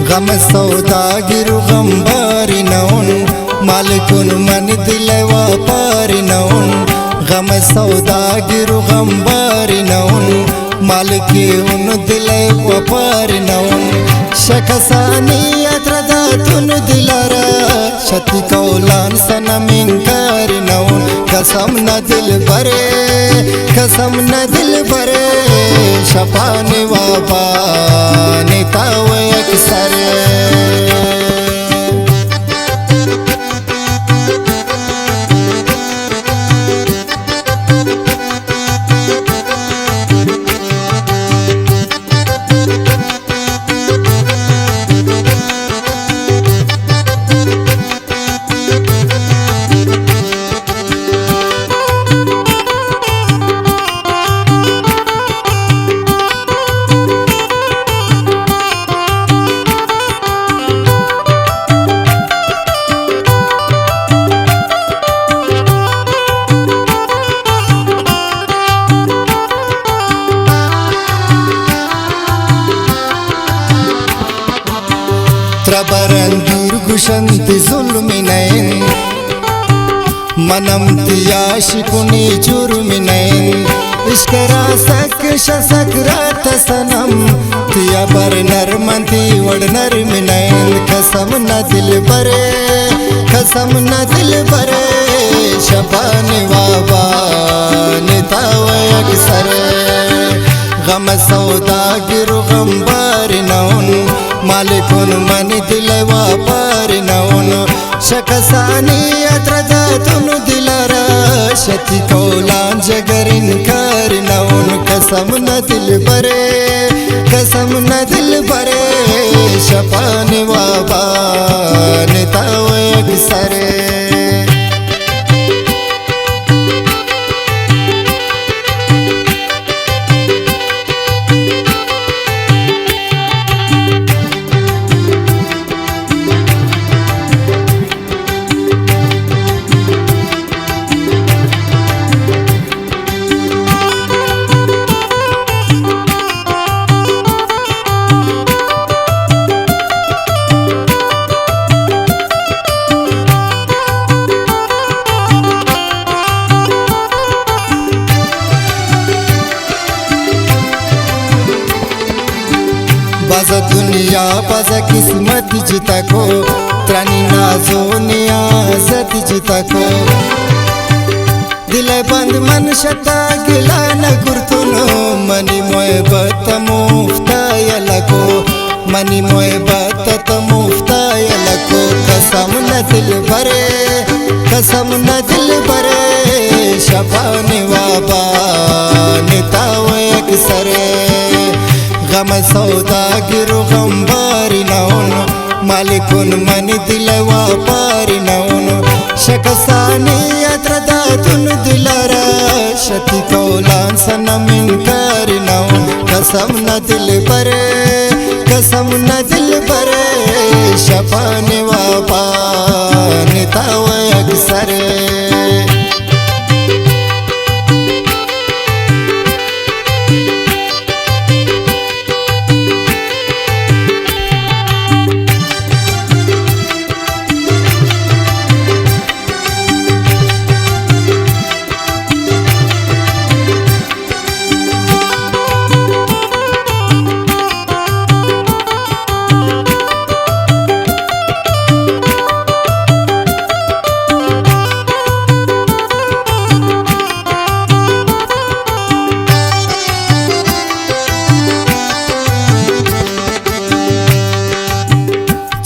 गम सौदागिरु गंबारी noun मालिकुन मन दिल व्यापारी नौन गम सौदागिरु गंबारी नौन मालिकी उन दिल व्यापारी नौन शकसानी अत्रदा तुन दिलारा शति कौलान सनमिंकारी नौन कसम न दिल भरे शपानी वापा नेताव अक्सर त्रबरंदूर गुशंति जुल्मिनैन मनम तियाशिकुनी जुर्मिनैन इश्करा सक शसकरात सनम तिया बर नरमंती वड नरमिनैन कसम न दिल बरे शबानी वाबा निताव अक्सर गम सौदागिरु गंबारी नौन मालिकुन मन दिल व्यापारी नौन शकसानी अत्रदा तुन दिलारा शति कौलान जगरिन कारी नौन कसम न दिल भरे शपानी वाबा निताव अक्सर बाजा दुनिया बाजा किस्मत जिता को त्रानी नाजो नियाजत जिता को दिल बंद मन शता गिला न गुर्तुनो मनी मोय बत मुफ्ता यलको मनी मोय बत मुफ्ता यलको कसम न दिल भरे शबानी वाबा निताव अक्सर गम सौदागिरु गंबारी नौन मालिकुन मन दिल व्यापारी नौन शकसानी अत्रदा तुन दिलारा शति कौलान सनमिंकारी नौन कसम न दिल भरे शबानी वाबा निताव अक्सर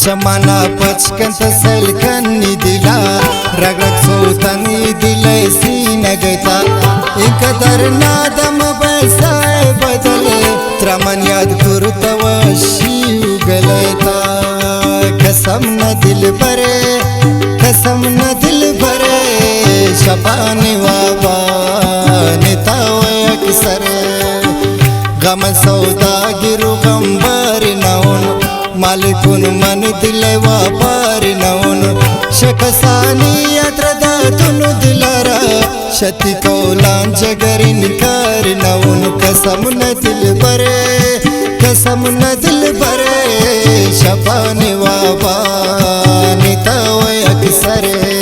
जमाना पचकन सलकनी दिला रगरग सोतनी दिले सीन गता एक दरना दम बसाए बदले त्रमन याद गुरुतव शिव गलता कसम न दिल भरे शबानी वाबा निताव अक्सर गम सौदागिरु गंबारी नौन मालिकुन मन दिल व्यापारी नौन शकसानी अत्रदा तुन दिलारा शति कौलान जगरिन कारी नौन कसम न दिल भरे शपाने वाबा नितवय अक्सरे